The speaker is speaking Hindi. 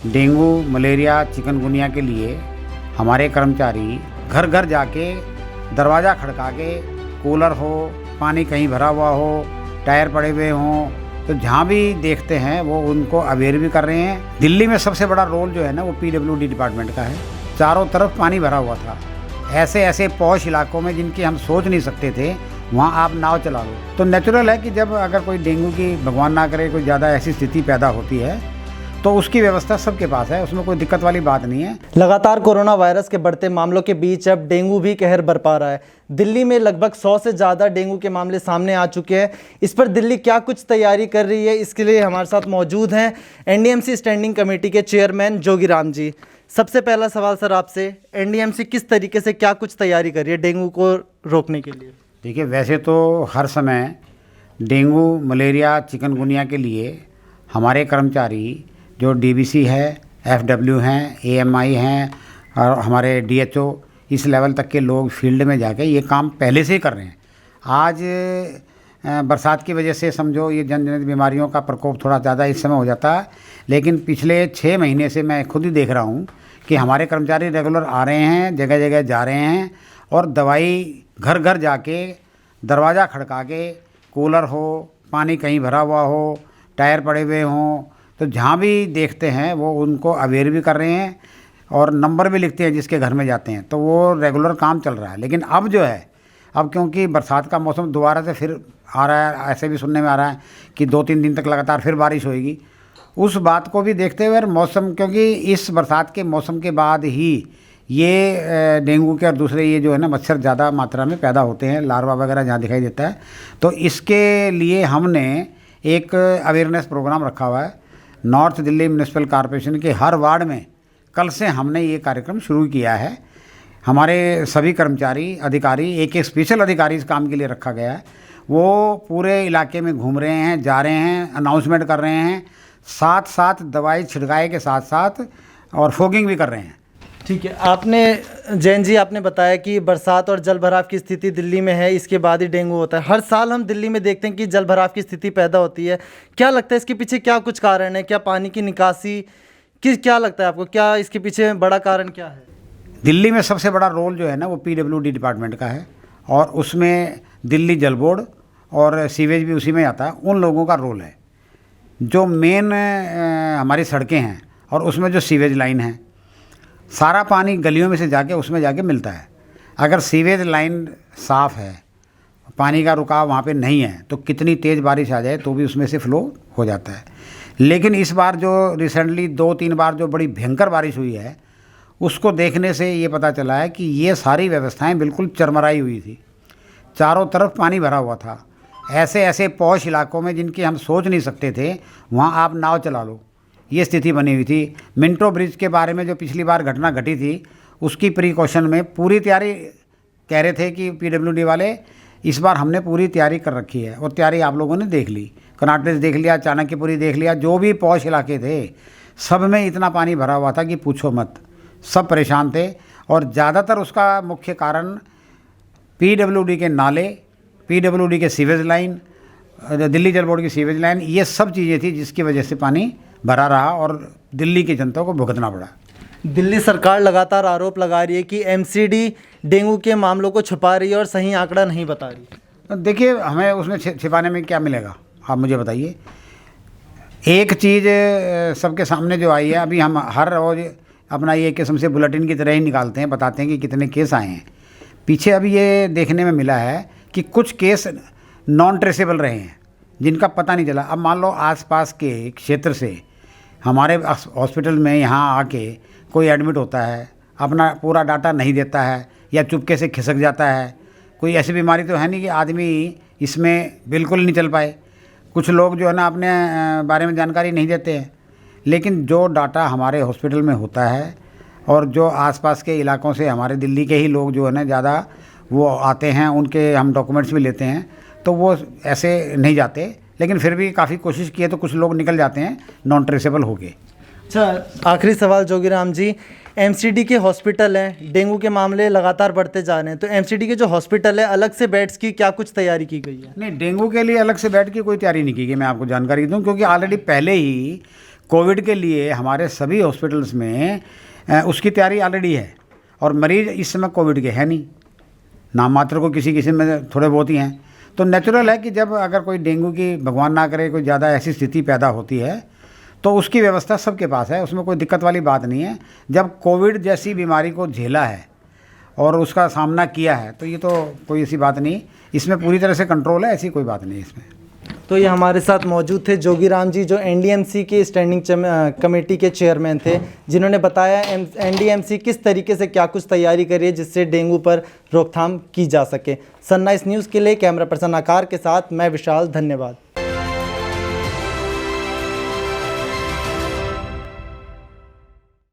डेंगू, मलेरिया, चिकनगुनिया के लिए हमारे कर्मचारी घर घर जाके दरवाज़ा खड़का के, कूलर हो, पानी कहीं भरा हुआ हो, टायर पड़े हुए हों, तो जहाँ भी देखते हैं वो उनको अवेयर भी कर रहे हैं। दिल्ली में सबसे बड़ा रोल जो है ना वो पीडब्ल्यूडी डिपार्टमेंट का है। चारों तरफ पानी भरा हुआ था। ऐसे ऐसे पॉश इलाकों में जिनकी हम सोच नहीं सकते थे, वहाँ आप नाव चला लो। तो नेचुरल है कि जब अगर कोई डेंगू की, भगवान ना करे, कोई ज़्यादा ऐसी स्थिति पैदा होती है तो उसकी व्यवस्था सबके पास है, उसमें कोई दिक्कत वाली बात नहीं है। लगातार कोरोना वायरस के बढ़ते मामलों के बीच अब डेंगू भी कहर बरपा रहा है। दिल्ली में लगभग 100 से ज़्यादा डेंगू के मामले सामने आ चुके हैं। इस पर दिल्ली क्या कुछ तैयारी कर रही है, इसके लिए हमारे साथ मौजूद हैं एनडीएमसी स्टैंडिंग कमेटी के चेयरमैन जोगीराम जी। सबसे पहला सवाल सर आपसे, एनडीएमसी किस तरीके से क्या कुछ तैयारी कर रही है डेंगू को रोकने के लिए? देखिए, वैसे तो हर समय डेंगू, मलेरिया, चिकनगुनिया के लिए हमारे कर्मचारी जो डीबीसी है, एफडब्ल्यू हैं, एएमआई हैं और हमारे डीएचओ, इस लेवल तक के लोग फील्ड में जाके ये काम पहले से ही कर रहे हैं। आज बरसात की वजह से समझो ये जन बीमारियों का प्रकोप थोड़ा ज़्यादा इस समय हो जाता है, लेकिन पिछले 6 महीने से मैं खुद ही देख रहा हूँ कि हमारे कर्मचारी रेगुलर आ रहे हैं, जगह जगह जा रहे हैं और दवाई घर घर जाके दरवाज़ा खड़का के, कूलर हो, पानी कहीं भरा हुआ हो, टायर पड़े हुए हों, तो जहाँ भी देखते हैं वो उनको अवेयर भी कर रहे हैं और नंबर भी लिखते हैं जिसके घर में जाते हैं, तो वो रेगुलर काम चल रहा है। लेकिन अब जो है, अब क्योंकि बरसात का मौसम दोबारा से फिर आ रहा है, ऐसे भी सुनने में आ रहा है कि 2-3 दिन तक लगातार फिर बारिश होएगी, उस बात को भी देखते हुए मौसम, क्योंकि इस बरसात के मौसम के बाद ही ये डेंगू के और दूसरे ये जो है ना मच्छर ज़्यादा मात्रा में पैदा होते हैं, लार्वा वगैरह जहाँ दिखाई देता है, तो इसके लिए हमने एक अवेयरनेस प्रोग्राम रखा हुआ है। नॉर्थ दिल्ली म्यूनिसिपल कॉरपोरेशन के हर वार्ड में कल से हमने ये कार्यक्रम शुरू किया है। हमारे सभी कर्मचारी, अधिकारी, एक स्पेशल अधिकारी इस काम के लिए रखा गया है, वो पूरे इलाके में घूम रहे हैं, जा रहे हैं, अनाउंसमेंट कर रहे हैं, साथ साथ दवाई छिड़काए के साथ साथ और फोगिंग भी कर रहे हैं। ठीक है, आपने जैन जी आपने बताया कि बरसात और जल भराव की स्थिति दिल्ली में है, इसके बाद ही डेंगू होता है। हर साल हम दिल्ली में देखते हैं कि जल भराव की स्थिति पैदा होती है। क्या लगता है इसके पीछे क्या कुछ कारण है? क्या पानी की निकासी क्या लगता है आपको, क्या इसके पीछे बड़ा कारण क्या है? दिल्ली में सबसे बड़ा रोल जो है ना वो पीडब्ल्यूडी डिपार्टमेंट का है और उसमें दिल्ली जल बोर्ड और सीवेज भी उसी में आता है। उन लोगों का रोल है। जो मेन हमारी सड़कें हैं और उसमें जो सीवेज लाइन है, सारा पानी गलियों में से जाके उसमें जाके मिलता है। अगर सीवेज लाइन साफ़ है, पानी का रुकाव वहाँ पे नहीं है, तो कितनी तेज़ बारिश आ जाए तो भी उसमें से फ्लो हो जाता है। लेकिन इस बार जो रिसेंटली 2-3 बार जो बड़ी भयंकर बारिश हुई है, उसको देखने से ये पता चला है कि ये सारी व्यवस्थाएं बिल्कुल चरमराई हुई थी। चारों तरफ पानी भरा हुआ था। ऐसे ऐसे पॉश इलाकों में जिनकी हम सोच नहीं सकते थे, वहाँ आप नाव चला लो, ये स्थिति बनी हुई थी। मिंटो ब्रिज के बारे में जो पिछली बार घटना घटी थी, उसकी प्रिकॉशन में पूरी तैयारी कह रहे थे कि पीडब्ल्यूडी वाले, इस बार हमने पूरी तैयारी कर रखी है और तैयारी आप लोगों ने देख ली। कनॉट प्लेस देख लिया, चाणक्यपुरी देख लिया, जो भी पॉश इलाके थे सब में इतना पानी भरा हुआ था कि पूछो मत, सब परेशान थे। और ज़्यादातर उसका मुख्य कारण पीडब्ल्यूडी के नाले, पीडब्ल्यूडी के सीवेज लाइन, दिल्ली जल बोर्ड की सीवेज लाइन, ये सब चीज़ें थी जिसकी वजह से पानी भरा रहा और दिल्ली की जनता को भुगतना पड़ा। दिल्ली सरकार लगातार आरोप लगा रही है कि एमसीडी डेंगू के मामलों को छुपा रही है और सही आंकड़ा नहीं बता रही। देखिए, हमें उसमें छिपाने में क्या मिलेगा, आप मुझे बताइए। एक चीज़ सबके सामने जो आई है, अभी हम हर रोज़ अपना ये किस्म से बुलेटिन की तरह ही निकालते हैं, बताते हैं कि कितने केस आए हैं। पीछे अभी ये देखने में मिला है कि कुछ केस नॉन ट्रेसेबल रहे हैं, जिनका पता नहीं चला। अब मान लो आसपास के क्षेत्र से हमारे हॉस्पिटल में यहाँ आके कोई एडमिट होता है, अपना पूरा डाटा नहीं देता है या चुपके से खिसक जाता है। कोई ऐसी बीमारी तो है नहीं कि आदमी इसमें बिल्कुल नहीं चल पाए। कुछ लोग जो है ना अपने बारे में जानकारी नहीं देते हैं, लेकिन जो डाटा हमारे हॉस्पिटल में होता है और जो आसपास के इलाकों से हमारे दिल्ली के ही लोग जो है ना ज़्यादा वो आते हैं, उनके हम डॉक्यूमेंट्स भी लेते हैं, तो वो ऐसे नहीं जाते। लेकिन फिर भी काफ़ी कोशिश की है तो कुछ लोग निकल जाते हैं नॉन ट्रेसेबल हो गए। अच्छा, आखिरी सवाल जोगीराम जी, एमसीडी के हॉस्पिटल हैं, डेंगू के मामले लगातार बढ़ते जा रहे हैं, तो एमसीडी के जो हॉस्पिटल है अलग से बेड्स की क्या कुछ तैयारी की गई है? नहीं, डेंगू के लिए अलग से बेड की कोई तैयारी नहीं की गई। मैं आपको जानकारी दूं, क्योंकि ऑलरेडी पहले ही कोविड के लिए हमारे सभी हॉस्पिटल्स में उसकी तैयारी ऑलरेडी है, और मरीज इस समय कोविड के है नहीं, नाम मात्र को किसी किसी में थोड़े बहुत ही हैं। तो नेचुरल है कि जब अगर कोई डेंगू की, भगवान ना करे, कोई ज़्यादा ऐसी स्थिति पैदा होती है तो उसकी व्यवस्था सबके पास है, उसमें कोई दिक्कत वाली बात नहीं है। जब कोविड जैसी बीमारी को झेला है और उसका सामना किया है तो ये तो कोई ऐसी बात नहीं, इसमें पूरी तरह से कंट्रोल है, ऐसी कोई बात नहीं इसमें। तो ये हमारे साथ मौजूद थे जोगीराम जी, जो एनडीएमसी के स्टैंडिंग कमेटी के चेयरमैन थे, जिन्होंने बताया एनडीएमसी किस तरीके से क्या कुछ तैयारी करी है जिससे डेंगू पर रोकथाम की जा सके। सनराइज न्यूज़ के लिए कैमरा पर्सन आकार के साथ मैं विशाल, धन्यवाद।